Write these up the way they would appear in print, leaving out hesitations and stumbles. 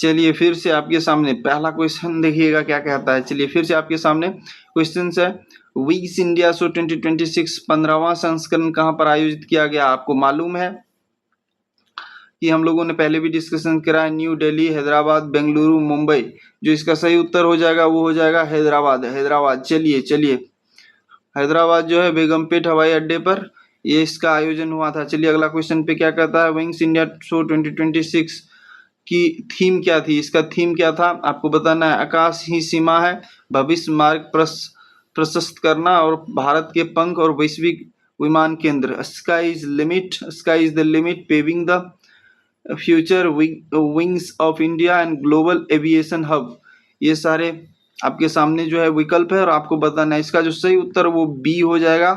चलिए फिर से आपके सामने पहला क्वेश्चन देखिएगा क्या कहता है। चलिए फिर से आपके सामने क्वेश्चन है, विक्स इंडिया शो 2026 15वां संस्करण कहाँ पर आयोजित किया गया? आपको मालूम है कि हम लोगों ने पहले भी डिस्कशन करा है, न्यू दिल्ली, हैदराबाद, बेंगलुरु, मुंबई। जो इसका सही उत्तर हो जाएगा वो हो जाएगा हैदराबाद। हैदराबाद चलिए हैदराबाद जो है बेगमपेट हवाई अड्डे पर ये इसका आयोजन हुआ था। चलिए अगला क्वेश्चन पे क्या कहता है, विंग्स इंडिया शो 2026 की थीम क्या थी? इसका थीम क्या था आपको बताना है। आकाश ही सीमा है, भविष्य मार्ग प्रशस्त करना और भारत के पंख और वैश्विक विमान केंद्र। Sky is the limit, paving the future, wings of India and global aviation hub. ये सारे आपके सामने जो है विकल्प है और आपको बताना है। इसका जो सही उत्तर वो बी हो जाएगा।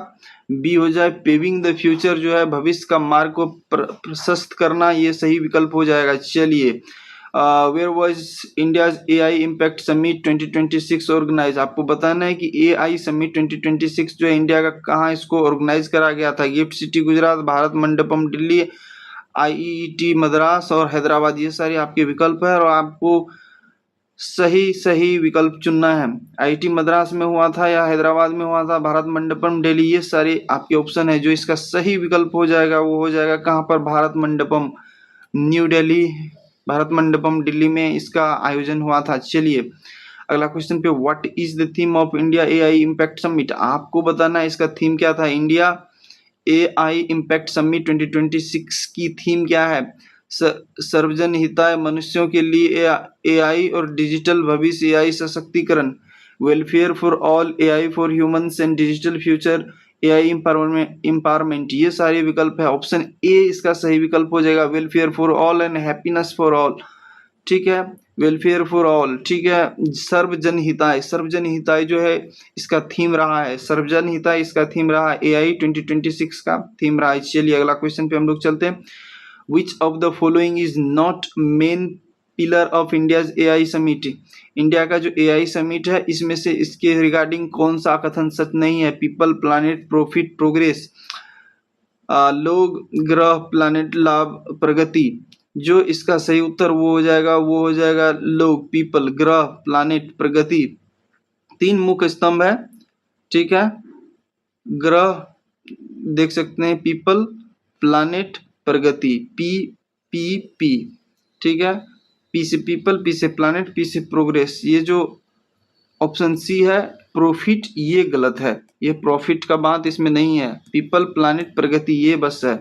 बी हो जाए, पेविंग द फ्यूचर जो है भविष्य का मार्ग को प्रशस्त करना, ये सही विकल्प हो जाएगा। चलिए where was India's AI impact summit 2026 organise? आपको बताना है कि एआई समिट 2026 जो है इंडिया का कहाँ इसको ऑर्गेनाइज करा गया था। Gift city Gujarat, Bharat Mandapam Delhi, IET Madras और हैदराबाद। ये सारे आपके विकल्प है और आपको सही विकल्प चुनना है। आईआईटी मद्रास में हुआ था या हैदराबाद में हुआ था, भारत मंडपम दिल्ली, ये सारे आपके ऑप्शन है। जो इसका सही विकल्प हो जाएगा वो हो जाएगा कहाँ पर? भारत मंडपम न्यू दिल्ली, भारत मंडपम दिल्ली में इसका आयोजन हुआ था। चलिए अगला क्वेश्चन पे, what is the theme of India AI impact summit? आपको बताना है इसका थीम क्या था। इंडिया एआई इम्पैक्ट समिट 2026 की थीम क्या है? सर्वजन हिताय, मनुष्यों के लिए एआई और डिजिटल भविष्य, एआई सशक्तिकरण, welfare for all, AI for humans and digital future, AI empowerment. ये सारे विकल्प है। ऑप्शन ए इसका सही विकल्प हो जाएगा, welfare for all and happiness for all. ठीक है, वेलफेयर फॉर ऑल। ठीक है, सर्वजन हिताय जो है इसका थीम रहा है। सर्वजन हिताय इसका थीम रहा है, एआई 2026 का थीम रहा है। चलिए अगला क्वेश्चन पे हम लोग चलते हैं। Which of the following is not main pillar of India's AI Summit? India का जो AI समिट है इसमें से इसके रिगार्डिंग कौन सा कथन सच नहीं है? पीपल, प्लानिट, प्रॉफिट, प्रोग्रेस, लोग, ग्रह, प्लानिट, लाभ, प्रगति। जो इसका सही उत्तर वो हो जाएगा लोग, पीपल, ग्रह, प्लानिट, प्रगति। तीन मुख्य स्तंभ है। ठीक है, ग्रह देख सकते हैं, पीपल, प्लानिट, प्रगति, पी। ठीक है, पी से पीपल, पी से प्लानिट, पी से प्रोग्रेस। ये जो ऑप्शन सी है प्रॉफिट, ये गलत है। ये प्रॉफिट का बात इसमें नहीं है। पीपल, प्लानिट, प्रगति ये बस है,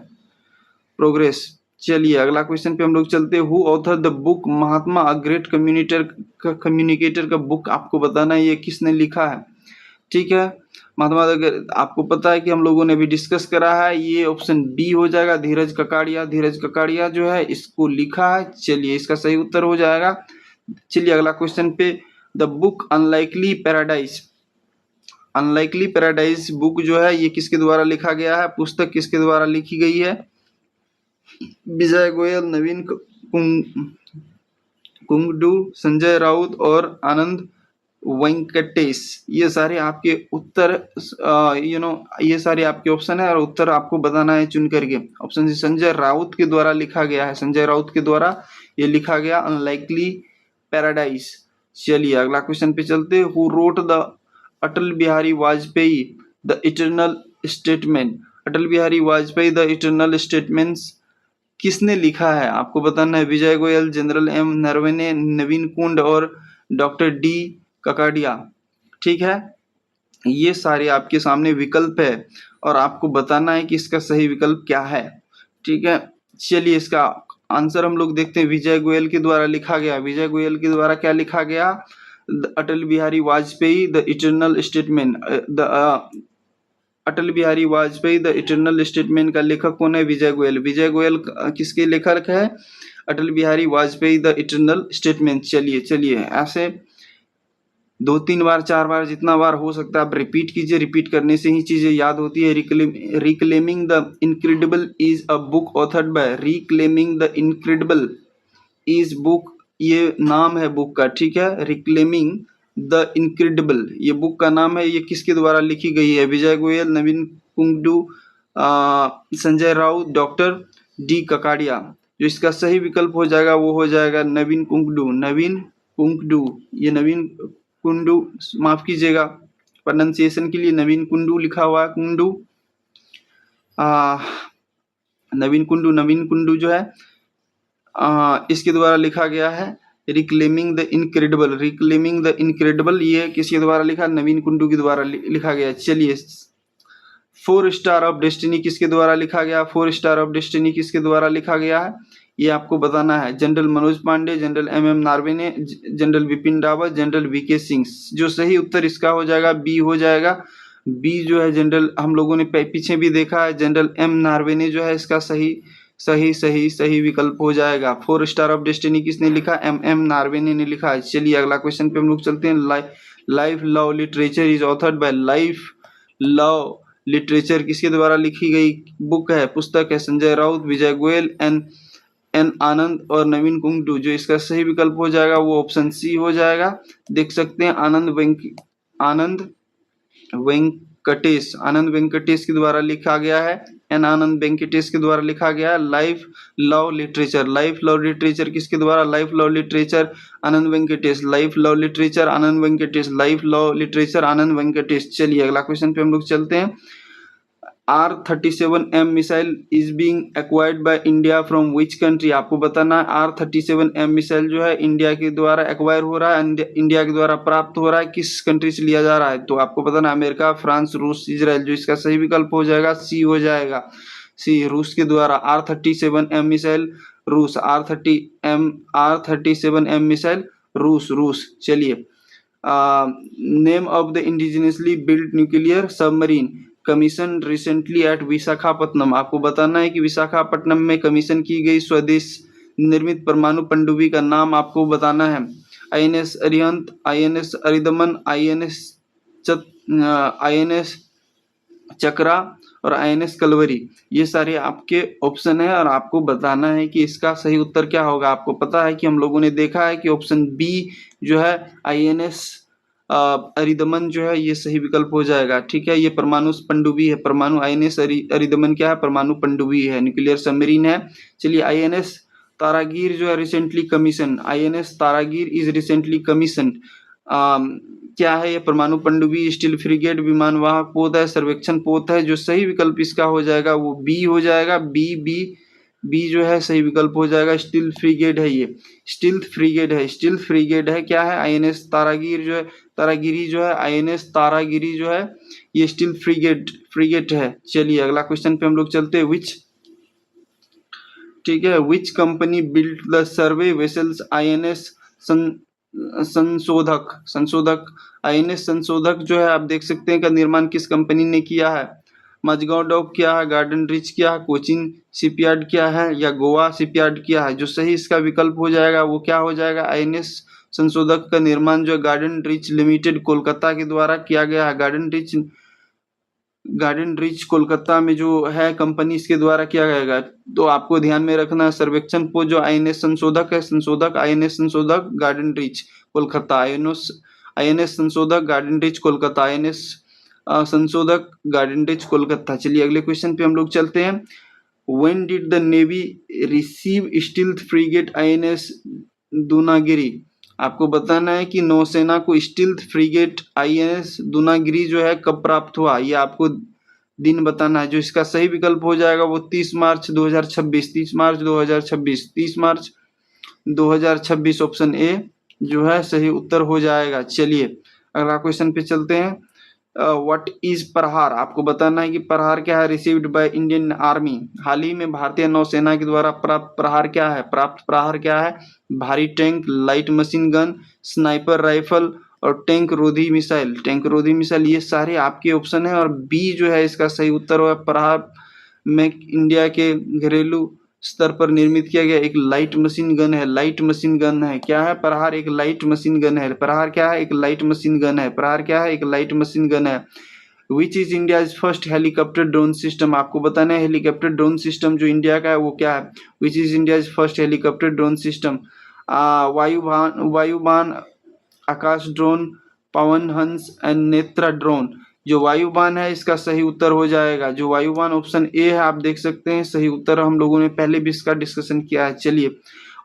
प्रोग्रेस। चलिए अगला क्वेश्चन पे हम लोग चलते हैं। Who author the book Mahatma a great communicator का बुक? आपको बताना है ये किसने लिखा है। ठीक है, महात्मा, अगर आपको पता है कि हम लोगों ने भी डिस्कस करा है, ये ऑप्शन बी हो जाएगा, धीरज ककाड़िया जो है इसको लिखा है। चलिए इसका सही उत्तर हो जाएगा। चलिए अगला क्वेश्चन पे, the book unlikely paradise book जो है ये किसके द्वारा लिखा गया है? पुस्तक किसके द्वारा लिखी गई है? विजय गोयल, नवीन कुंगडू, संजय राउत और आनंद वेंकटेश। ये सारे आपके उत्तर ये सारे आपके ऑप्शन है और उत्तर आपको बताना है चुन करके। ऑप्शन सी संजय राउत के द्वारा लिखा गया है, संजय राउत के द्वारा ये लिखा गया अनलाइकली पैराडाइज। चलिए अगला क्वेश्चन पे चलते हैं। Who wrote the Atal Bihari Vajpayee the eternal statement? Atal Bihari Vajpayee the eternal statements किसने लिखा है? आपको बताना है। विजय गोयल, जनरल एम नरवणे, नवीन कुंड और डॉक्टर डी ककाडिया। ठीक है, ये सारे आपके सामने विकल्प है और आपको बताना है कि इसका सही विकल्प क्या है। ठीक है, चलिए इसका आंसर हम लोग देखते हैं। विजय गोयल के द्वारा लिखा गया। विजय गोयल के द्वारा क्या लिखा गया? Atal Bihari Vajpayee the eternal statement. Atal Bihari Vajpayee the eternal statement का लेखक कौन है? विजय गोयल। विजय गोयल किसके लेखक है? Atal Bihari Vajpayee the eternal statement. चलिए ऐसे 2-3 बार 4 बार जितना बार हो सकता है आप रिपीट कीजिए। रिपीट करने से ही चीजें याद होती है। Reclaiming the incredible is a book authored bye. Reclaiming the incredible is book, ये नाम है बुक का। ठीक है, रिक्लेमिंग द इनक्रेडिबल ये बुक का नाम है। ये किसके द्वारा लिखी गई है? विजय गोयल, नवीन कुंगडू, संजय राउत, डॉक्टर डी ककाडिया। जो इसका सही विकल्प हो जाएगा वो हो जाएगा नवीन कुंकडू। नवीन कुंकडू, ये नवीन कुंडू, माफ कीजिएगा प्रोनाउंसिएशन के लिए नवीन कुंडू लिखा हुआ है, कुंडू, नवीन कुंडू जो है इसके द्वारा लिखा गया है reclaiming the incredible. Reclaiming the incredible ये किसके द्वारा लिखा? नवीन कुंडू के द्वारा लिखा गया। चलिए, 4 स्टार ऑफ डेस्टिनी किसके द्वारा लिखा गया? 4 स्टार ऑफ डेस्टिनी किसके द्वारा लिखा गया है ये आपको बताना है। General Manoj Pande, general MM Naravane, general Vipin Rawat, general VK Singh. जो सही उत्तर इसका हो जाएगा बी हो जाएगा। बी जो है जनरल, हम लोगों ने पीछे भी देखा है, जनरल M नारवणे जो है इसका सही विकल्प हो जाएगा। 4 स्टार ऑफ डेस्टिनी किसने लिखा? MM नारवणे ने लिखा है। चलिए अगला क्वेश्चन पे हम लोग चलते हैं। Life love literature is authored bye. Life love literature किसके द्वारा लिखी गई बुक है, पुस्तक है? संजय राउत, विजय गोयल, एन आनंद और नवीन कुंडू। जो इसका सही विकल्प हो जाएगा वो ऑप्शन सी हो जाएगा। देख सकते हैं आनंद वेंकटेश के द्वारा लिखा गया है। एन आनंद वेंकटेश के द्वारा लिखा गया है life love literature. Life love literature किसके द्वारा? लाइफ लव लिटरेचर आनंद वेंकटेश। लाइफ लव लिटरेचर आनंद वेंकटेश। लाइफ लव लिटरेचर आनंद वेंकटेश। चलिए अगला क्वेश्चन पे हम लोग चलते हैं। R-37M missile is being acquired by India from which country? आपको बताना है R-37M मिसाइल जो है इंडिया के द्वारा एक्वायर हो रहा है, इंडिया के द्वारा प्राप्त हो रहा है, किस कंट्री से लिया जा रहा है? तो आपको बताना है अमेरिका, फ्रांस, रूस, इजराइल। जो इसका सही विकल्प हो जाएगा सी हो जाएगा। सी, रूस के द्वारा R-37M मिसाइल रूस। R-37M मिसाइल रूस। चलिए, name of the indigenously built nuclear submarine commission recently eight Visakhapatnam. आपको बताना है कि विशाखापट्टनम में कमीशन की गई स्वदेश निर्मित परमाणु पनडुब्बी का नाम आपको बताना है। INS Arihant, INS Aridaman, INS चक्रा और INS कलवरी। ये सारे आपके ऑप्शन है और आपको बताना है कि इसका सही उत्तर क्या होगा। आपको पता है कि हम लोगों ने देखा है कि ऑप्शन बी जो है INS अरिदमन जो है ये सही विकल्प हो जाएगा। ठीक है, ये परमाणु पनडुब्बी है। परमाणु INS अरिदमन क्या है? परमाणु पनडुब्बी है, न्यूक्लियर सबमरीन है। चलिए, INS तारागीर जो है recently commission. INS Taragiri is recently commission. क्या है ये? परमाणु पनडुब्बी, स्टील फ्रिगेट, विमान वाहक पोत है, सर्वेक्षण पोत है। जो सही विकल्प इसका हो जाएगा वो बी हो जाएगा। बी जो है सही विकल्प हो जाएगा। स्टील फ्रिगेट है, ये स्टील फ्रिगेट है। क्या है? INS तारागीर जो है, तारागिरी जो है, INS तारागिरी जो है ये स्टील फ्रिगेट है। चलिए अगला क्वेश्चन पे हम लोग चलते हैं। Which company built the survey vessels INS संशोधक। INS संशोधक जो है आप देख सकते हैं का निर्माण किस कंपनी ने किया है? मजगांव डॉक किया है, गार्डन रिच किया है, कोचिन शिपयार्ड किया है या गोवा शिपयार्ड किया है? जो सही इसका विकल्प हो जाएगा वो क्या हो जाएगा? INS संशोधक का निर्माण जो गार्डन रिच लिमिटेड कोलकाता के द्वारा किया गया है। गार्डन रिच कोलकाता में जो है कंपनी इसके द्वारा किया गया। तो आपको ध्यान में रखना है सर्वेक्षण पोत जो INS संशोधक है, INS संशोधक गार्डन रिच कोलकाता, INS संशोधक गार्डन रिच कोलकाता, INS संशोधक गार्डन रिच कोलकाता। चलिए अगले क्वेश्चन पे हम लोग चलते हैं। When did the Navy receive stealth frigate INS Dunagiri? आपको बताना है कि नौसेना को स्टील्थ फ्रिगेट INS दूनागिरी जो है कब प्राप्त हुआ, ये आपको दिन बताना है। जो इसका सही विकल्प हो जाएगा वो 30 मार्च 2026 ऑप्शन ए जो है सही उत्तर हो जाएगा। चलिए अगला क्वेश्चन पे चलते हैं। व्हाट इज प्रहार? आपको बताना है कि प्रहार क्या है? Received by Indian Army. हाल ही में भारतीय नौसेना के द्वारा प्राप्त प्रहार क्या है? भारी tank, light machine gun, sniper rifle और टैंक रोधी मिसाइल। ये सारे आपके ऑप्शन है और बी जो है इसका सही उत्तर होगा। प्रहार में इंडिया के घरेलू स्तर पर निर्मित किया गया एक लाइट मशीन गन है। क्या है? प्रहार एक लाइट मशीन गन है। एक लाइट मशीन गन है। Which is India's first helicopter drone system? आपको बताना है हेलीकॉप्टर ड्रोन सिस्टम जो इंडिया का है वो क्या है? Which is India's first helicopter drone system? Vayuban, Akash drone, Pawan Hans and Netra drone. जो वायुवान है इसका सही उत्तर हो जाएगा, जो वायुवान ऑप्शन ए है, आप देख सकते हैं सही उत्तर हम लोगों ने पहले भी इसका डिस्कशन किया है। चलिए,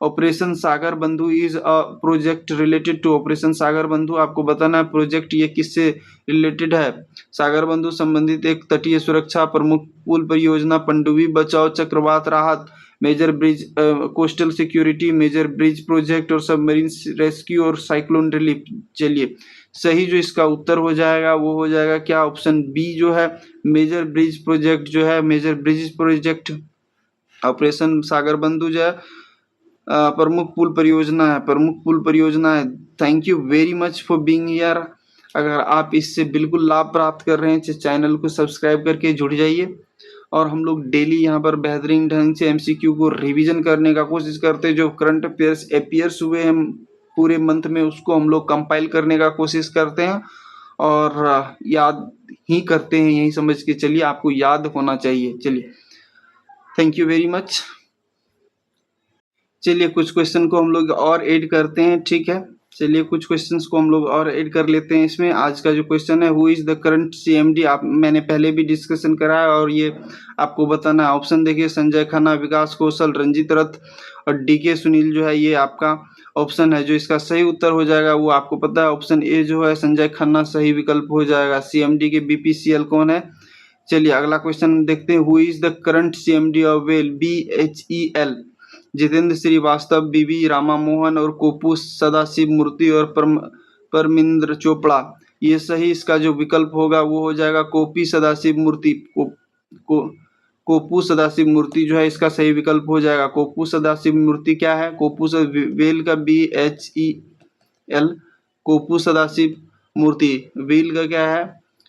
operation Sagar Bandhu is a project related to operation Sagar Bandhu, आपको बताना है प्रोजेक्ट ये किससे रिलेटेड है। सागर बंधु संबंधित एक तटीय सुरक्षा प्रमुख पुल परियोजना, पनडुब्बी बचाओ, चक्रवात राहत, major bridge coastal security, major bridge project और सबमरीन रेस्क्यू और साइक्लोन रिलीफ। चलिए, सही जो इसका उत्तर हो जाएगा वो हो जाएगा क्या, ऑप्शन बी जो है मेजर ब्रिज प्रोजेक्ट जो है, major bridge project operation Sagar बंधु जो है प्रमुख पुल परियोजना है, प्रमुख पुल परियोजना है। Thank you very much for being here. अगर आप इससे बिल्कुल लाभ प्राप्त कर रहे हैं तो चैनल को सब्सक्राइब करके जुड़ जाइए, और हम लोग डेली यहाँ पर बेहतरीन ढंग से एमसीक्यू को रिवीजन करने का कोशिश करते हैं। जो करंट अफेयर्स अपीयर्स हुए हैं पूरे मंथ में उसको हम लोग कंपाइल करने का कोशिश करते हैं और याद ही करते हैं, यही समझ के चलिए, आपको याद होना चाहिए। चलिए, थैंक यू वेरी मच। चलिए, कुछ क्वेश्चन को हम लोग और ऐड करते हैं, ठीक है। चलिए, कुछ क्वेश्चंस को हम लोग और ऐड कर लेते हैं इसमें। आज का जो क्वेश्चन है, who is the current CMD, आप मैंने पहले भी डिस्कशन करा है और ये आपको बताना है। ऑप्शन देखिए, संजय खन्ना, विकास कौशल, रंजीत रथ और डीके सुनील जो है ये आपका ऑप्शन है। जो इसका सही उत्तर हो जाएगा वो आपको पता है, ऑप्शन ए जो है संजय खन्ना सही विकल्प हो जाएगा। सीएमडी के बीपीसीएल कौन है? चलिए, अगला क्वेश्चन देखते हैं। Who is the current CMD of well, BHEL, Jitendra Shrivastava, B V Rama Mohan और कोपू सदाशिव मूर्ति और परमिंद्र चोपड़ा। ये सही इसका जो विकल्प होगा वो हो जाएगा कोपी सदाशिव मूर्ति। कोपू सदाशिव मूर्ति जो है इसका सही विकल्प हो जाएगा। कोपू सदाशिव मूर्ति क्या है? कोपू वेल का BHEL, कोपू सदाशिव मूर्ति। वेल का क्या है?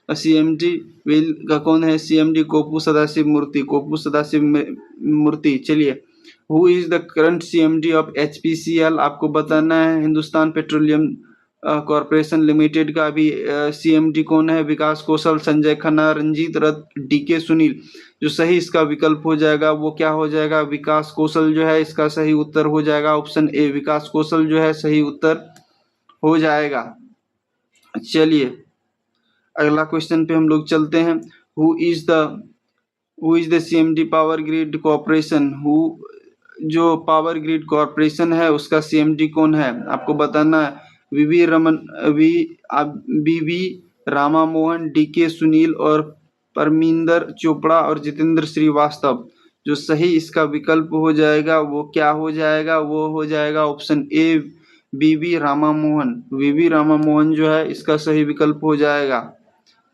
CMD। वेल का कौन है? CMD कोपू सदाशिव मूर्ति, कोपू सदाशिव मूर्ति। चलिए, who is the current CMD of HPCL, आपको बताना है। हिंदुस्तान पेट्रोलियम कॉर्पोरेशन लिमिटेड का भी CMD कौन है? विकास कौशल, संजय खन्ना, रंजीत रथ, डीके सुनील। जो सही इसका विकल्प हो जाएगा वो क्या हो जाएगा? विकास कौशल जो है इसका सही उत्तर हो जाएगा। ऑप्शन ए विकास कौशल जो है सही उत्तर हो जाएगा। चलिए, अगला क्वेश्चन पे हम लोग चलते हैं। Who is the CMD power grid corporation, जो पावर ग्रिड कॉर्पोरेशन है उसका CMD कौन है? आपको बताना है। वी रामा मोहन, डीके सुनील और परमिंदर चोपड़ा और जितेंद्र श्रीवास्तव। जो सही इसका विकल्प हो जाएगा वो क्या हो जाएगा? वो हो जाएगा option A V Rama Mohan. V Rama Mohan जो है इसका सही विकल्प हो जाएगा।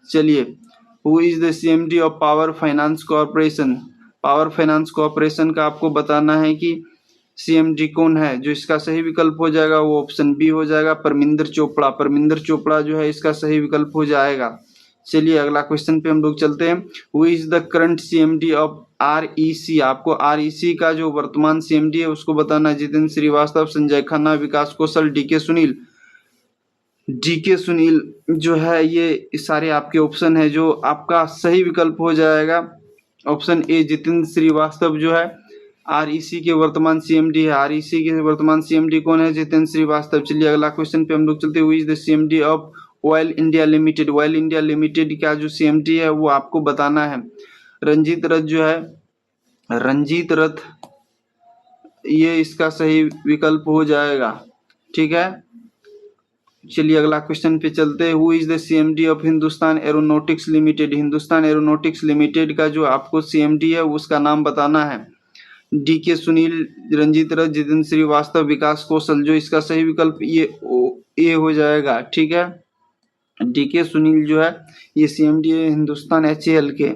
चलिए, who is the CMD of power finance corporation, power finance corporation का आपको बताना है कि CMD कौन है। जो इसका सही विकल्प हो जाएगा वो ऑप्शन बी हो जाएगा, परमिंदर चोपड़ा। परमिंदर चोपड़ा जो है इसका सही विकल्प हो जाएगा। चलिए, अगला क्वेश्चन पे हम लोग चलते हैं। Who is the current CMD of REC, आपको REC का जो वर्तमान CMD है उसको बताना है। जितेंद्र श्रीवास्तव, संजय खन्ना, विकास कौशल, डीके सुनील। डीके सुनील जो है ये सारे आपके ऑप्शन है। जो आपका सही विकल्प हो जाएगा ऑप्शन ए जितेंद्र श्रीवास्तव जो है REC के वर्तमान CMD है। REC के वर्तमान CMD कौन है? जितेंद्र श्रीवास्तव। चलिए, अगला क्वेश्चन पे हम लोग चलते हैं। Who is the CMD of oil India limited, oil India limited का जो CMD है वो आपको बताना है। रंजीत रथ जो है, रंजीत रथ ये इसका सही विकल्प हो जाएगा, ठीक है। चलिए, अगला क्वेश्चन पे चलते हैं। Who is the CMD of Hindustan aeronautics limited, Hindustan aeronautics limited का जो आपको CMD है उसका नाम बताना है। डीके सुनील, रंजीत रथ, जितेंद्र श्रीवास्तव, विकास कौशल। जो इसका सही विकल्प ये ए हो जाएगा, ठीक है। डीके सुनील जो है ये CMD है हिंदुस्तान HAL के।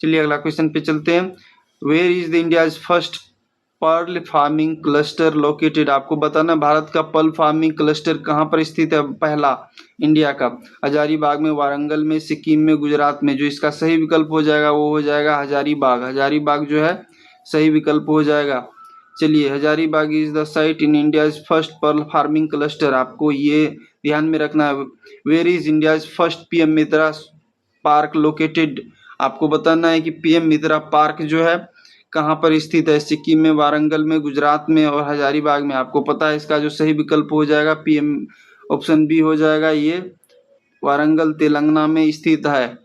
चलिए, अगला क्वेश्चन पे चलते हैं। Where is the India's first pearl farming cluster located, आपको बताना भारत का पर्ल फार्मिंग क्लस्टर कहाँ पर स्थित है? पहला इंडिया का हजारीबाग में, वारंगल में, सिक्किम में, गुजरात में। जो इसका सही विकल्प हो जाएगा वो हो जाएगा हजारीबाग। हजारीबाग जो है सही विकल्प हो जाएगा। चलिए, Hazaribagh is the site in India's first pearl farming cluster, आपको ये ध्यान में रखना है। Where is India's first PM Mitra park located, आपको बताना है कि PM मित्रा पार्क जो है कहाँ पर स्थित है? सिक्किम में, वारंगल में, गुजरात में और हजारीबाग में। आपको पता है इसका जो सही विकल्प हो जाएगा PM ऑप्शन बी हो जाएगा, ये वारंगल तेलंगाना में स्थित है।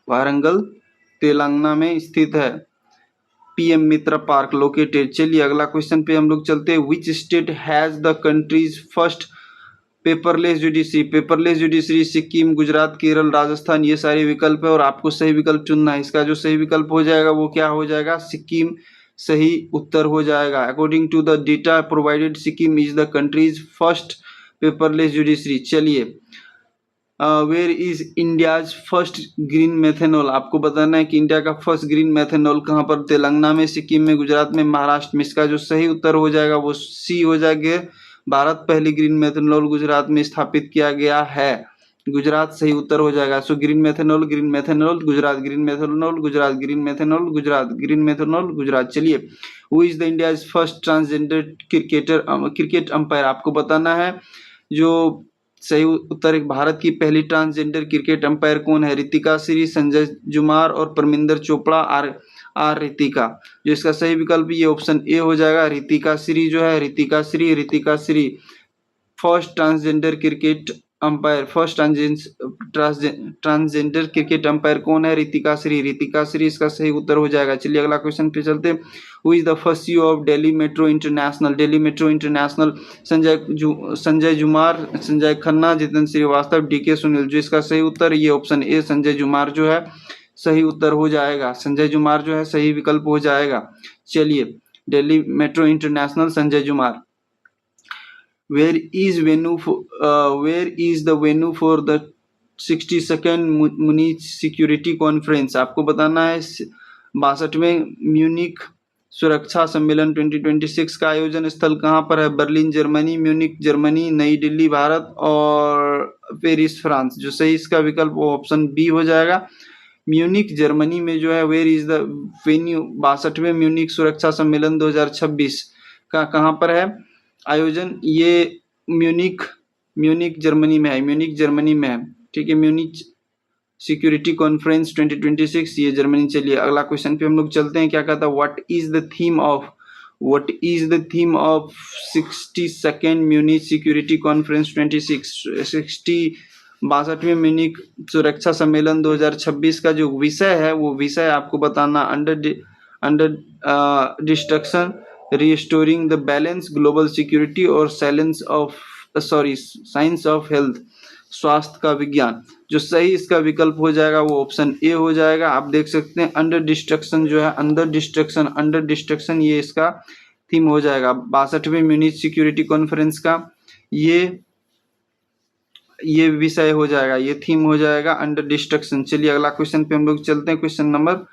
वारंगल तेलंगाना में स्थित है। पीएम मित्र पार्क लोकेटेड। चलिए अगला क्वेश्चन पे हम लोग चलते हैं। Which state has the country's first paperless judiciary. Paperless judiciary Sikkim, Gujarat, Kerala, Rajasthan, ये सारे विकल्प है और आपको सही विकल्प चुनना है। इसका जो सही विकल्प हो जाएगा वो क्या हो जाएगा? सिक्किम सही उत्तर हो जाएगा। According to the data provided, Sikkim is the country's first paperless judiciary. चलिए where is India's first green methanol. आपको बताना है कि इंडिया का फर्स्ट ग्रीन मेथेनॉल कहाँ पर? तेलंगाना में, सिक्किम में, गुजरात में, महाराष्ट्र में। इसका जो सही उत्तर हो जाएगा वो सी हो जाएगा। भारत पहली ग्रीन मेथेनॉल गुजरात में स्थापित किया गया है। गुजरात सही उत्तर हो जाएगा। So green methanol Gujarat, green methanol Gujarat, green methanol Gujarat, green methanol Gujarat. चलिए who is the India's first transgender cricket umpire. आपको बताना है जो सही उत्तर एक भारत की पहली ट्रांसजेंडर क्रिकेट अंपायर कौन है? रितिका श्री, संजय जुमार और परमिंदर चोपड़ा। आर रितिका। जो इसका सही विकल्प ये ऑप्शन ए हो जाएगा। रितिका श्री जो है, Ritika Shri first transgender cricket umpire. First transgender cricket umpire कौन है? रितिका श्री इसका सही उत्तर हो जाएगा। चलिए अगला क्वेश्चन पे चलते हैं। Who is the first CEO of Delhi metro international. Sanjay Jumar, Sanjay Khanna, Jitendra Shrivastava, DK Sunil. जो इसका सही उत्तर ये ऑप्शन ए संजय जुमार जो है सही उत्तर हो जाएगा। संजय जुमार जो है सही विकल्प हो जाएगा। चलिए Delhi metro international, Sanjay Jumar. Where is the venue for the 62nd Munich Security Conference? आपको बताना है 62वें म्यूनिक सुरक्षा सम्मेलन 2026 का आयोजन स्थल कहाँ पर है? बर्लिन जर्मनी, म्यूनिक जर्मनी, नई दिल्ली भारत और पेरिस फ्रांस। जो सही इसका विकल्प वो ऑप्शन बी हो जाएगा। म्यूनिक जर्मनी में जो है वेयर इज द वेन्यू 62वें म्यूनिक सुरक्षा सम्मेलन 2026 का कहाँ पर है आयोजन? ये म्यूनिक जर्मनी में है। ठीक है, म्यूनिक सिक्योरिटी कॉन्फ्रेंस 2026 ये जर्मनी। चलिए अगला क्वेश्चन पे हम लोग चलते हैं। क्या कहता है? What is the theme of 62nd Munich security conference 62वें म्यूनिक सुरक्षा सम्मेलन 2026 का जो विषय है वो विषय आपको बताना under destruction, restoring the balance, global security और साइंस ऑफ हेल्थ, स्वास्थ्य का विज्ञान। जो सही इसका विकल्प हो जाएगा वो ऑप्शन ए हो जाएगा। आप देख सकते हैं अंडर डिस्ट्रक्शन जो है, अंडर डिस्ट्रक्शन ये इसका थीम हो जाएगा 62वें म्यूनिक सिक्योरिटी कॉन्फ्रेंस का। ये विषय हो जाएगा, ये थीम हो जाएगा अंडर डिस्ट्रक्शन। चलिए अगला क्वेश्चन पे हम लोग चलते हैं। Question number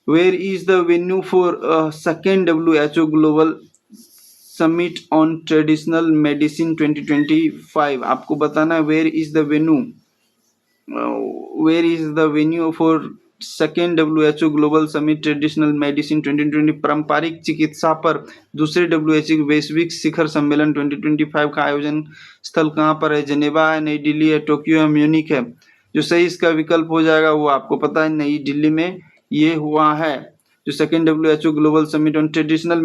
Where is the venue for second WHO Global Summit on Traditional Medicine 2025? आपको बताना है where is the venue for second WHO Global Summit Traditional Medicine 2020 पारंपरिक चिकित्सा पर दूसरे WHO वैश्विक शिखर सम्मेलन 2025 का आयोजन स्थल कहाँ पर है? जेनेवा है, नई दिल्ली है, टोक्यो है, म्यूनिक है। जो सही इसका विकल्प हो जाएगा वो आपको पता है नई दिल्ली में ये हुआ है। जो second WHO global summit on traditional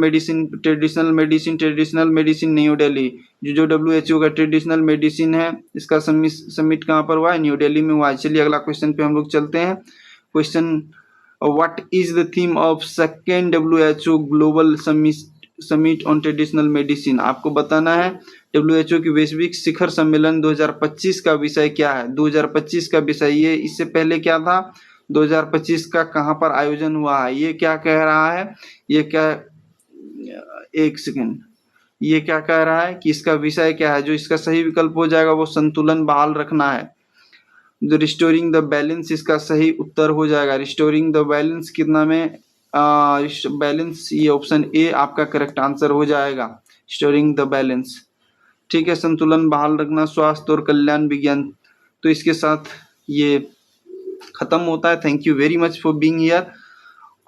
medicine new Delhi. जो WHO का ट्रेडिशनल मेडिसिन है इसका समिट कहाँ पर हुआ है? न्यू दिल्ली में हुआ है। चलिए अगला क्वेश्चन पे हम लोग चलते हैं। Question what is the theme of second WHO global summit on traditional medicine? आपको बताना है WHO की वैश्विक शिखर सम्मेलन 2025 का विषय क्या है? 2025 का विषय ये इससे पहले क्या था? 2025 का कहाँ पर आयोजन हुआ है? ये क्या कह रहा है? ये क्या कह रहा है कि इसका विषय क्या है? जो इसका सही विकल्प हो जाएगा वो संतुलन बहाल रखना है। जो रिस्टोरिंग द बैलेंस इसका सही उत्तर हो जाएगा। रिस्टोरिंग द बैलेंस कितना में बैलेंस, ये ऑप्शन ए आपका करेक्ट आंसर हो जाएगा। रिस्टोरिंग द बैलेंस, ठीक है, संतुलन बहाल रखना, स्वास्थ्य और कल्याण विज्ञान। तो इसके साथ ये खत्म होता है। Thank you very much for being here.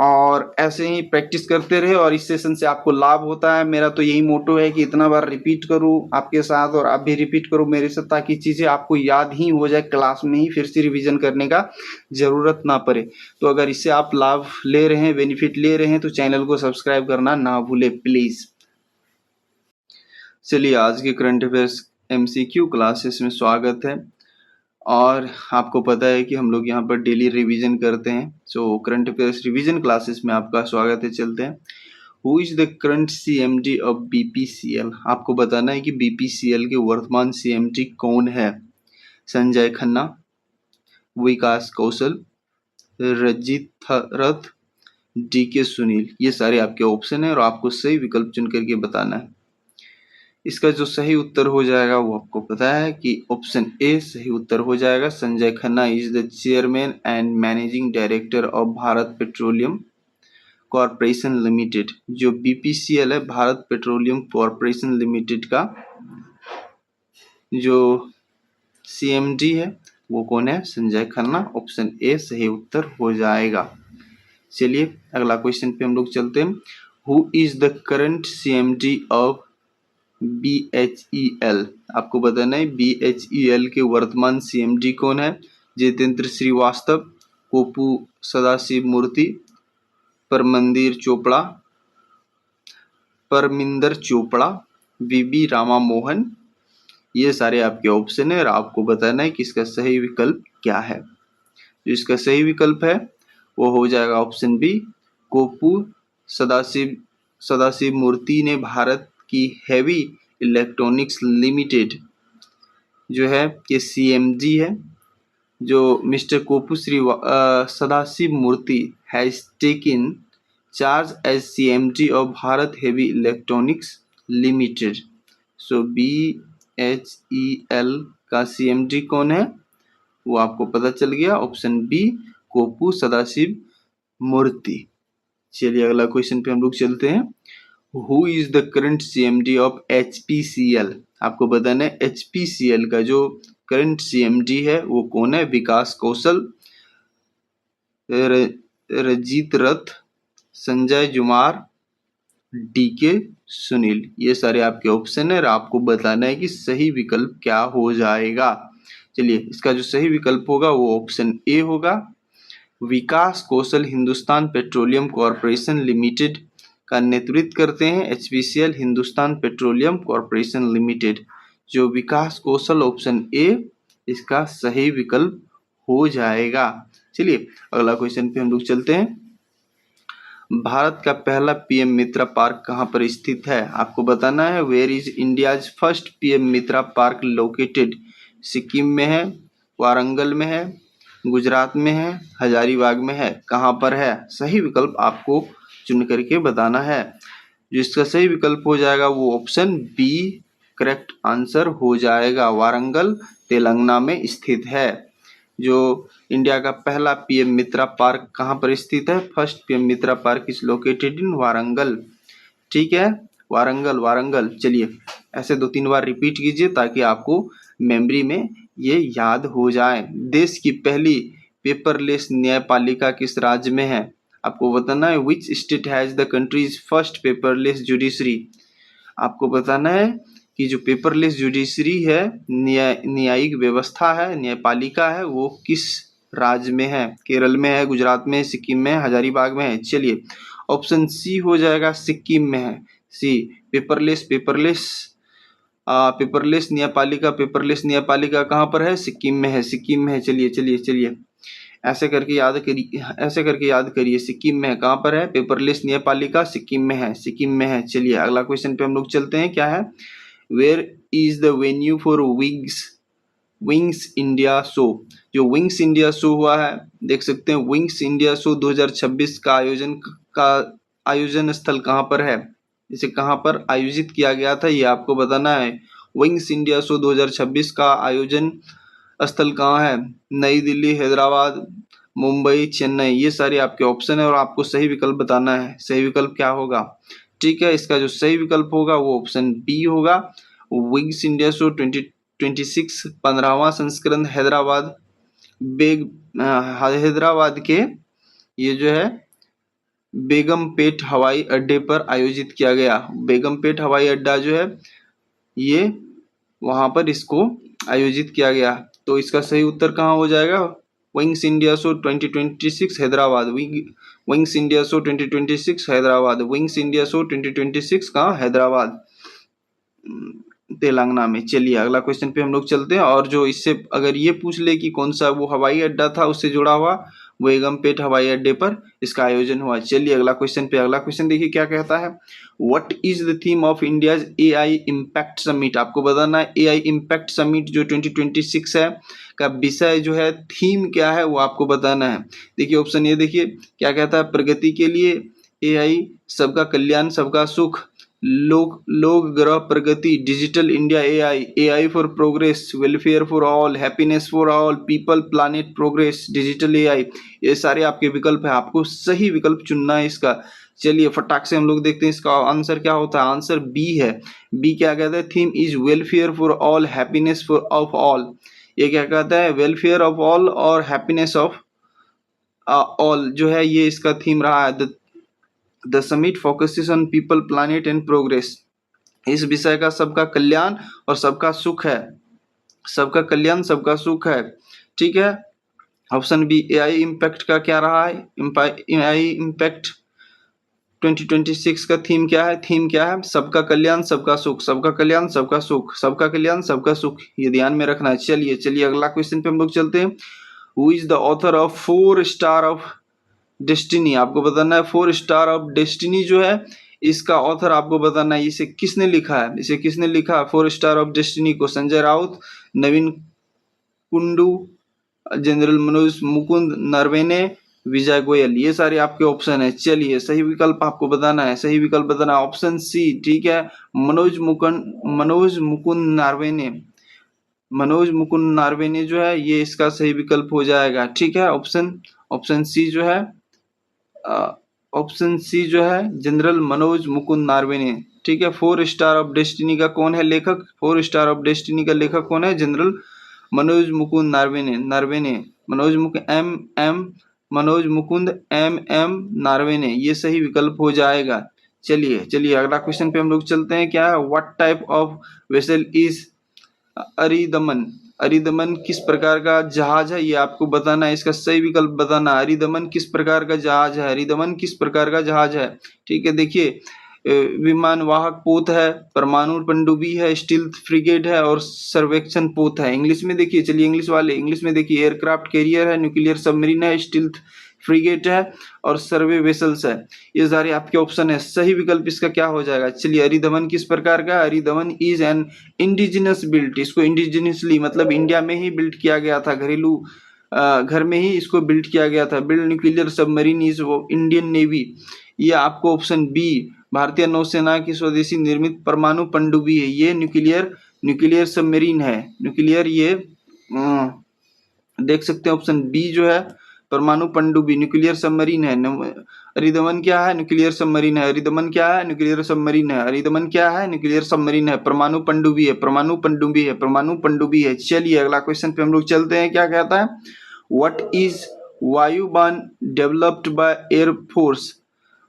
और ऐसे ही प्रैक्टिस करते रहे और इस सेशन से आपको लाभ होता है। मेरा तो यही मोटो है कि इतना बार रिपीट करूं आपके साथ और आप भी रिपीट करो मेरे साथ, ताकि चीजें आपको याद ही हो जाए, क्लास में ही फिर से रिवीजन करने का जरूरत ना पड़े। तो अगर इससे आप लाभ ले रहे हैं, बेनिफिट ले रहे हैं, तो चैनल को सब्सक्राइब करना ना भूले प्लीज। चलिए आज के करंट अफेयर्स MCQ क्लासेस में स्वागत है। और आपको पता है कि हम लोग यहाँ पर डेली रिवीजन करते हैं। So current affairs revision classes में आपका स्वागत है। चलते हैं। Who is the current CMD of BPCL? आपको बताना है कि BPCL के वर्तमान CMD कौन है। संजय खन्ना, विकास कौशल, रजित रथ, DK सुनील। ये सारे आपके ऑप्शन है और आपको सही विकल्प चुन करके बताना है। इसका जो सही उत्तर हो जाएगा वो आपको पता है कि ऑप्शन ए सही उत्तर हो जाएगा। Sanjay Khanna is the chairman and managing director of Bharat petroleum corporation limited. जो BPCL है, भारत पेट्रोलियम कॉर्पोरेशन लिमिटेड का जो CMD है वो कौन है? संजय खन्ना। ऑप्शन ए सही उत्तर हो जाएगा। चलिए अगला क्वेश्चन पे हम लोग चलते हैं। Who is the current CMD of BHEL? आपको बताना है BHEL के वर्तमान CMD कौन है। जितेंद्र श्रीवास्तव, कोपू सदाशिव मूर्ति, परमिंदर चोपड़ा, VB रामा मोहन। ये सारे आपके ऑप्शन है और आपको बताना है कि इसका सही विकल्प क्या है। जो इसका सही विकल्प है वो हो जाएगा ऑप्शन बी, कोपू सदाशिव मूर्ति ने भारत की हेवी इलेक्ट्रॉनिक्स लिमिटेड जो है ये CMD है। जो mister Kopu Sadashiv Murthy has taken charge as CMD of Bharat heavy electronics limited. So BHEL का CMD कौन है वो आपको पता चल गया। ऑप्शन बी, कोपू सदाशिव मूर्ति। चलिए अगला क्वेश्चन पे हम लोग चलते हैं। Who is the current CMD of HPCL? आपको बताना है HPCL का जो करंट CMD है वो कौन है। विकास कौशल, रजित रथ, संजय जुमार, DK सुनील। ये सारे आपके ऑप्शन है और आपको बताना है कि सही विकल्प क्या हो जाएगा। चलिए इसका जो सही विकल्प होगा वो ऑप्शन ए होगा। विकास कौशल हिंदुस्तान पेट्रोलियम कॉर्पोरेशन लिमिटेड का नेतृत्व करते हैं। HPCL Hindustan petroleum corporation limited. जो विकास कौशल ऑप्शन ए इसका सही विकल्प हो जाएगा। चलिए अगला क्वेश्चन पे हम लोग चलते हैं। भारत का पहला PM मित्रा पार्क कहाँ पर स्थित है? आपको बताना है where is India's first PM Mitra park located. Sikkim में है, वारंगल में है, गुजरात में है, हजारीबाग में है। कहाँ पर है? सही विकल्प आपको चुन करके बताना है। जो इसका सही विकल्प हो जाएगा वो ऑप्शन बी करेक्ट आंसर हो जाएगा। वारंगल तेलंगाना में स्थित है। जो इंडिया का पहला PM मित्रा पार्क कहाँ पर स्थित है? First PM Mitra park is located in Warangal. ठीक है, वारंगल। चलिए ऐसे 2-3 बार रिपीट कीजिए ताकि आपको मेमोरी में ये याद हो जाए। देश की पहली पेपरलेस न्यायपालिका किस राज्य में है? आपको बताना है which state has the country's first paperless judiciary. आपको बताना है कि जो पेपरलेस जुडिशरी है, न्यायिक व्यवस्था है, न्यायपालिका है, वो किस राज्य में है? केरल में है, गुजरात में, सिक्किम में, हजारीबाग में है। चलिए ऑप्शन सी हो जाएगा, सिक्किम में है। सी पेपरलेस न्यायपालिका कहाँ पर है? सिक्किम में है। चलिए ऐसे करके याद करिए सिक्किम में है। कहाँ पर है? पेपरलेस न्यायपालिका सिक्किम में है। चलिए अगला क्वेश्चन पे हम लोग चलते हैं। क्या है? Where is the venue for wings India show? जो विंग्स इंडिया शो हुआ है, देख सकते हैं विंग्स इंडिया शो 2026 का आयोजन स्थल कहाँ पर है? इसे कहाँ पर आयोजित किया गया था ये आपको बताना है। विंग्स इंडिया शो 2026 का आयोजन स्थल कहाँ है? नई दिल्ली, हैदराबाद, मुंबई, चेन्नई। ये सारे आपके ऑप्शन है और आपको सही विकल्प बताना है। सही विकल्प क्या होगा? ठीक है, इसका जो सही विकल्प होगा वो ऑप्शन बी होगा। विंग्स इंडिया शो 2026 15वां संस्करण हैदराबाद के ये जो है बेगमपेट हवाई अड्डे पर आयोजित किया गया। बेगमपेट हवाई अड्डा जो है ये वहां पर इसको आयोजित किया गया। तो इसका सही उत्तर कहाँ हो जाएगा? Wings India show 2026 Hyderabad. Wings India show 2026 Hyderabad. Wings India show 2026 कहाँ? हैदराबाद। तेलंगाना में। चलिए अगला क्वेश्चन पे हम लोग चलते हैं, और जो इससे अगर ये पूछ ले कि कौन सा वो हवाई अड्डा था उससे जुड़ा हुआ, बेगमपेट हवाई अड्डे पर इसका आयोजन हुआ। चलिए अगला क्वेश्चन पे, अगला क्वेश्चन देखिए क्या कहता है। What is the theme of India's AI impact summit. आपको बताना है एआई इम्पैक्ट समिट जो 2026 है का विषय जो है, थीम क्या है वो आपको बताना है। देखिए ऑप्शन ए देखिए क्या कहता है, प्रगति के लिए एआई, सबका कल्याण सबका सुख, लोग ग्रह प्रगति, digital India AI, AI for progress, welfare for all, happiness for all, people planet progress, digital AI. ये सारे आपके विकल्प है, आपको सही विकल्प चुनना है इसका। चलिए फटाक से हम लोग देखते हैं इसका आंसर क्या होता है। आंसर बी है। बी क्या कहता है, theme is welfare for all, happiness for of all. ये क्या कहता है, वेलफेयर ऑफ ऑल और हैप्पीनेस ऑफ ऑल जो है ये इसका थीम रहा है। The summit focuses on people planet and progress. इस विषय का सबका कल्याण और सबका सुख है, सबका कल्याण सबका सुख है। ठीक है, ऑप्शन बी एआई इम्पैक्ट का क्या रहा है, एआई इम्पैक्ट 2026 का थीम क्या है, थीम क्या है, सबका कल्याण सबका सुख, सबका कल्याण सबका सुख, सबका कल्याण सबका सुख, ये ध्यान में रखना है। चलिए अगला क्वेश्चन पे हम लोग चलते हैं। Who is the author of 4 star of destiny. आपको बताना है 4 स्टार ऑफ डेस्टिनी जो है इसका ऑथर आपको बताना है, इसे किसने लिखा है, इसे किसने लिखा है 4 स्टार ऑफ डेस्टिनी को। संजय राउत, नवीन कुंडू, जनरल मनोज मुकुंद नरवणे, विजय गोयल। ये सारे आपके ऑप्शन है। चलिए सही विकल्प आपको बताना है, सही विकल्प बताना है ऑप्शन सी। ठीक है, मनोज मुकुंद नारवेने, मनोज मुकुंद नारवेने जो है ये इसका सही विकल्प हो जाएगा। ठीक है, ऑप्शन सी जो है, ऑप्शन सी जो है जनरल मनोज मुकुंद नारवेने। ठीक है, 4 स्टार ऑफ डेस्टिनी का कौन है लेखक, 4 स्टार ऑफ डेस्टिनी का लेखक कौन है, जनरल मनोज मुकुंद नारवेने, मनोज मुकुंद एम नारवेने, ये सही विकल्प हो जाएगा। चलिए अगला क्वेश्चन पे हम लोग चलते हैं। क्या है, what type of vessel is Aridaman. Aridaman किस प्रकार का जहाज है, ये आपको बताना है, इसका सही विकल्प बताना। अरिदमन किस प्रकार का जहाज है, अरिदमन किस प्रकार का जहाज है। ठीक है, देखिए विमान वाहक पोत है, परमाणु पनडुब्बी है, स्टील्थ फ्रिगेट है और सर्वेक्षण पोत है। इंग्लिश में देखिए, चलिए इंग्लिश में देखिए, एयरक्राफ्ट कैरियर है, न्यूक्लियर सबमरीन है, स्टील्थ फ्रिगेट है और सर्वे वेसल्स है। ये सारे आपके ऑप्शन है। सही विकल्प इसका क्या हो जाएगा। चलिए अरिदमन किस प्रकार का, Aridaman is an indigenous built. इसको इंडिजिनसली मतलब इंडिया में ही बिल्ट किया गया था, घरेलू घर में ही इसको बिल्ट किया गया था। Build nuclear submarine is Indian navy. ये आपको ऑप्शन बी, भारतीय नौसेना की स्वदेशी निर्मित परमाणु पनडुब्बी है। ये न्यूक्लियर सबमरीन है, न्यूक्लियर ये देख सकते हैं ऑप्शन बी जो है परमाणु पनडुब्बी न्यूक्लियर सबमरीन है। अरिदमन क्या है, न्यूक्लियर सबमरीन है। अरिदमन क्या है, न्यूक्लियर सबमरीन है। अरिदमन क्या है, न्यूक्लियर सबमरीन है। परमाणु पनडुब्बी है, परमाणु पनडुब्बी है। चलिए अगला क्वेश्चन पे हम लोग चलते हैं। क्या कहता है, what is Vayuban developed by air force.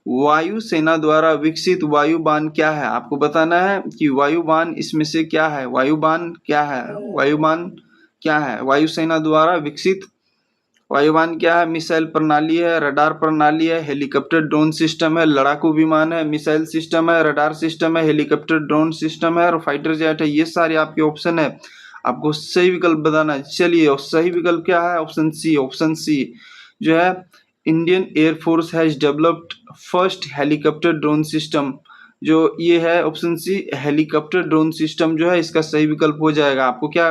वायुसेना द्वारा विकसित वायुबान क्या है। आपको बताना है कि वायुबान इसमें से क्या है, वायुबान क्या है, वायुबान क्या है, वायुसेना द्वारा विकसित वायुयान क्या है, मिसाइल प्रणाली है, रडार प्रणाली है, हेलीकॉप्टर ड्रोन सिस्टम है, लड़ाकू विमान है, मिसाइल सिस्टम है, रडार सिस्टम है, हेलीकॉप्टर ड्रोन सिस्टम है और फाइटर जेट है। ये सारे आपके ऑप्शन है, आपको सही विकल्प बताना है। चलिए और सही विकल्प क्या है, ऑप्शन सी जो है Indian air force has developed first helicopter drone system. जो ये है option C, helicopter drone system जो है इसका सही विकल्प हो जाएगा। आपको क्या,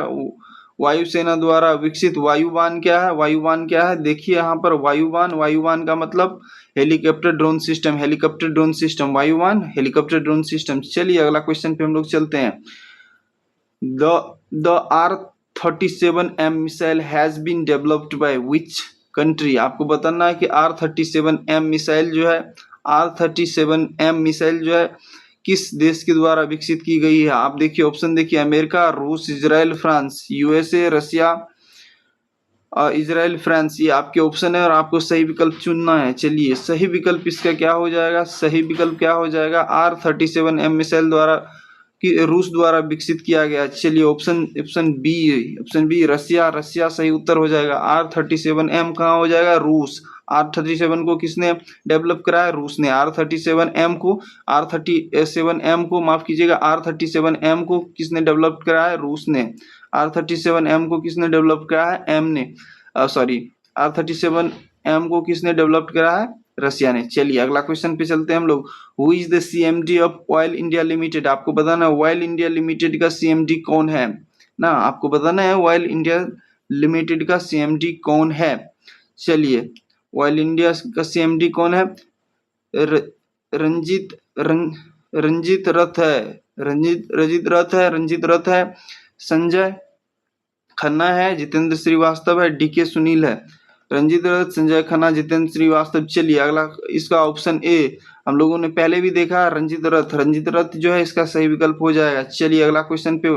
वायुसेना द्वारा विकसित वायुयान क्या है, वायुयान क्या है, देखिए यहाँ पर वायुयान का मतलब हेलीकॉप्टर ड्रोन सिस्टम, वायुयान हेलीकॉप्टर ड्रोन सिस्टम। चलिए अगला क्वेश्चन पे हम लोग चलते हैं। The R-37M missile has been developed by which country. आपको बताना है कि R-37M मिसाइल जो है, R-37M मिसाइल जो है किस देश के द्वारा विकसित की गई है। आप देखिए ऑप्शन देखिए, अमेरिका, रूस, Israel, France, USA, Russia, Israel, France, ये आपके ऑप्शन है और आपको सही विकल्प चुनना है। चलिए सही विकल्प इसका क्या हो जाएगा, सही विकल्प क्या हो जाएगा, R-37M मिसाइल द्वारा रूस द्वारा विकसित किया गया। चलिए ऑप्शन बी रशिया सही उत्तर हो जाएगा। R-37M कहाँ हो जाएगा, रूस। R37 को किसने डेवलप कराया? रूस ने। R37M को माफ कीजिएगा, R37M को किसने डेवलप कराया? रूस ने। R37M को किसने डेवलप कराया? एम ने, सॉरी, R37M को किसने डेवलप कराया? रसिया ने। चलिए अगला क्वेश्चन पे चलते हैं हम लोग। Who is the CMD of oil India limited? आपको बताना है ऑयल इंडिया लिमिटेड का CMD कौन है ना, आपको बताना है ऑयल इंडिया लिमिटेड का CMD कौन है। चलिए ऑयल इंडिया का CMD कौन है? रंजीत रथ है, संजय खन्ना है, जितेंद्र श्रीवास्तव है, DK सुनील है। रंजीत रथ, संजय खन्ना, जितेंद्र श्रीवास्तव। चलिए अगला, इसका ऑप्शन ए हम लोगों ने पहले भी देखा, रंजीत रथ जो है इसका सही विकल्प हो जाएगा। चलिए अगला क्वेश्चन पे,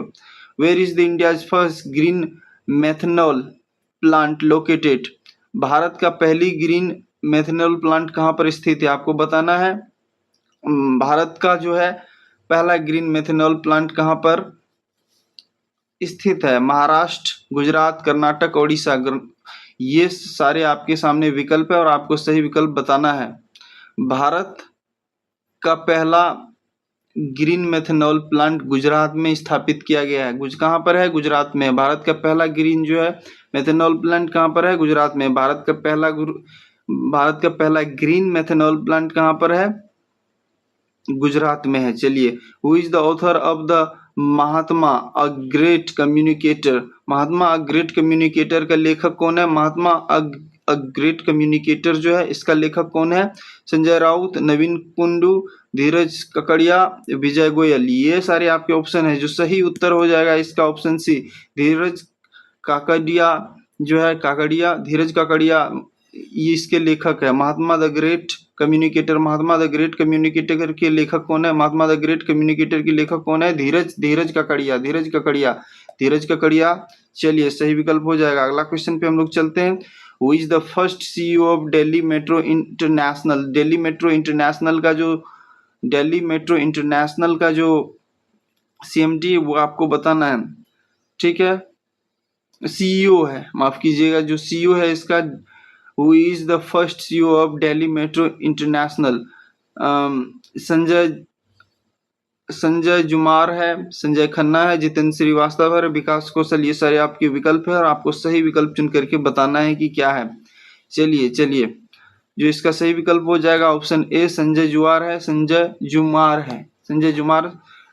where is the India's first green methanol plant located? Bharat का पहली ग्रीन मेथनॉल प्लांट कहाँ पर स्थित है? आपको बताना है भारत का जो है पहला ग्रीन मेथनॉल प्लांट कहाँ पर स्थित है? महाराष्ट्र, गुजरात, कर्नाटक, ओडिशा। ये सारे आपके सामने विकल्प है और आपको सही विकल्प बताना है। भारत का पहला ग्रीन मेथनॉल प्लांट गुजरात में स्थापित किया गया है। कहाँ पर है? गुजरात में। भारत का पहला ग्रीन जो है मेथनॉल प्लांट कहाँ पर है? गुजरात में। भारत का पहला ग्रीन मेथनॉल प्लांट कहाँ पर है? गुजरात में है। चलिए, who is the author of the Mahatma a great communicator? Mahatma a great communicator का लेखक कौन है? महात्मा अ ग्रेट कम्युनिकेटर जो है इसका लेखक कौन है? संजय राउत, नवीन कुंडू, धीरज ककड़िया, विजय गोयल। ये सारे आपके ऑप्शन है। जो सही उत्तर हो जाएगा इसका ऑप्शन सी, धीरज काकड़िया जो है, धीरज काकड़िया ये इसके लेखक है। महात्मा द ग्रेट कम्युनिकेटर के लेखक कौन है? महात्मा द ग्रेट कम्युनिकेटर के लेखक कौन है? धीरज ककड़िया। चलिए सही विकल्प हो जाएगा। अगला क्वेश्चन पे हम लोग चलते हैं। Who is the first CEO of Delhi metro international? Delhi metro international का जो CMD वो आपको बताना है, ठीक है। CEO है, माफ कीजिएगा, जो CEO है इसका, who is the first CEO of Delhi metro international? Sanjay Jumar है, संजय खन्ना है, जितेंद्र श्रीवास्तव है, विकास कौशल। ये सारे आपके विकल्प है और आपको सही विकल्प चुन करके बताना है कि क्या है। चलिए जो इसका सही विकल्प हो जाएगा option A, Sanjay Jumar.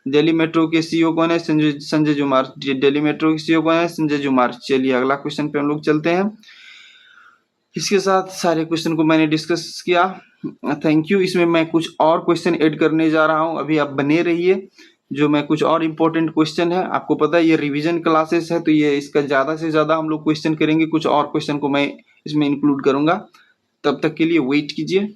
Delhi metro के CEO कौन है? संजय जुमार। दिल्ली मेट्रो के CEO कौन है? संजय जुमार। चलिए अगला क्वेश्चन पे हम लोग चलते हैं। इसके साथ सारे क्वेश्चन को मैंने डिस्कस किया। Thank you. इसमें मैं कुछ और क्वेश्चन ऐड करने जा रहा हूं, अभी आप बने रहिए। जो मैं कुछ और इम्पोर्टेंट क्वेश्चन है, आपको पता है ये रिवीजन क्लासेस है तो ये इसका ज्यादा से ज्यादा हम लोग क्वेश्चन करेंगे। कुछ और क्वेश्चन को मैं इसमें इंक्लूड करूंगा। तब तक के लिए वेट कीजिए।